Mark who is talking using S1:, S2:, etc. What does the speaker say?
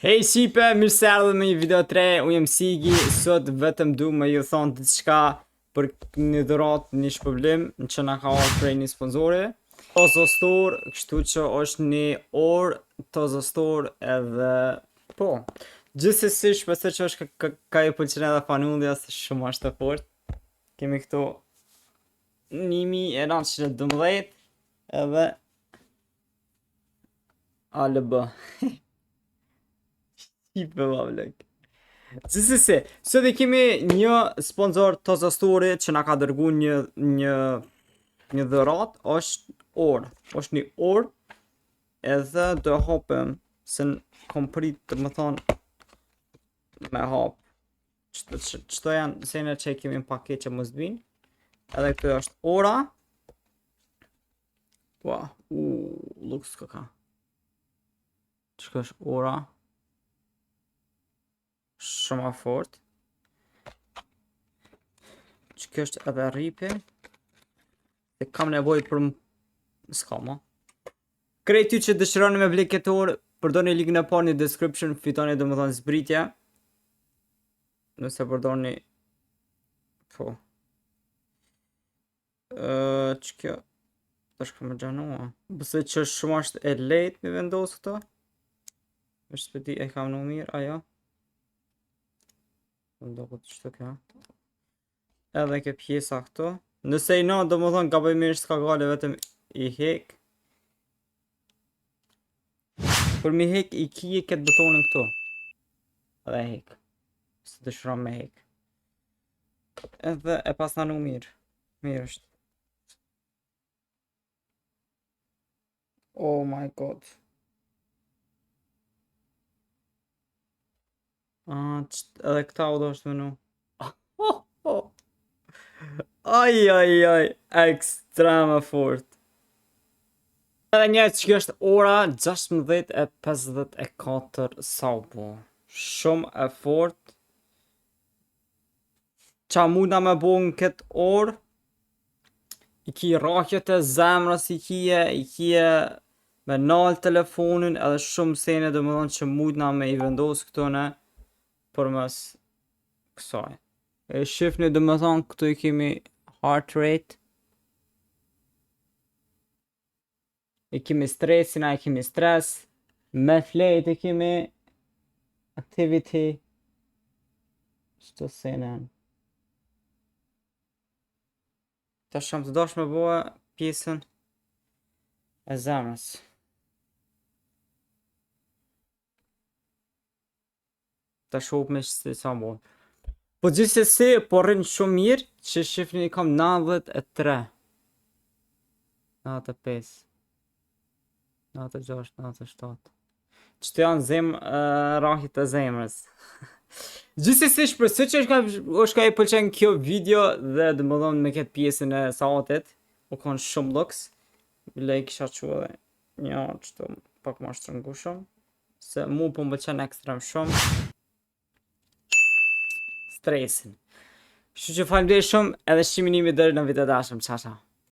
S1: Hej shipe, mirë se ardhët me një video 3, unë jem Sigi, sot vetëm du me ju thonë diçka për një dhurat, një shpërblim në që na ka ardhur prej një sponsori. Tozo Store, kështu që është një orë Tozo Store edhe po. Gjithsesi shpresoj që është ka ju pëlqen edhe fanullja se shumë është e fortë. Kemi këtu 1912 edhe ALB. Hipe vavlek. Gjithsesi, sot e kemi një sponsor Tozo Store që na ka dërgu një dhurat, është orë. Është një orë edhe do hapim se kom prit të më thonë me hap. Çto janë sene që kemi në paket që mos vinë. Edhe këtë është ora. Wow, looks ka. Çka është ora? Shumë fort. Që kjo është edhe ripi. E kam nevojë për s'kama. Krejt ju që dëshironi me blik këtë orë, përdorni linkën e parë në description, fitoni domethënë zbritje. Nëse përdorni po. Që kjo tash kam xhanua. Besoj që shumë është e lehtë me vendos këto. Është spedi e kam në mirë, ajo. Do këtë qëtë ka edhe ke pjesa këto. Nëse i na do më thonë gabojmisht s'ka gale vetëm i hek. Për mi hek i kije këtë butonin këto. Edhe hek. Se dëshiron me hek. Edhe e pas nanu mirë. Mirë është. Oh my god. Edhe këta u do është menu. Aj, ekstrem e fort. Edhe njerë që kjo është ora 16:54 saupo. Shumë e fort. Qa muna me bo në këtë orë? I ki rakjet e zemrës i kije me nalë telefonin edhe shumë sene dhe më thonë që muna me i vendosë këtone. Për mes kësaj. E shifni dhe më thonë këtu i kemi heart rate. I kemi stresin, i kemi stres. Me flejt i kemi activity. Shto senen. Ta shumë të dosh me boa pjesën e zemrës. Ta shop me se sa bon. Po gjithsesi po rrin shumë mirë që shifni kam 93, 95, 96, 97. Çto janë rahit e zemrës. Gjithsesi shpresoj që është ka i pëlqen kjo video dhe domethënë me këtë pjesën e saatit u kanë shumë luks. Bile kisha çuar një çto pak më shtrëngushëm se mu po më pëlqen ekstrem shumë. Stresin. Kështu që faleminderit shumë edhe shiminimi deri në video dashëm. Ciao ciao.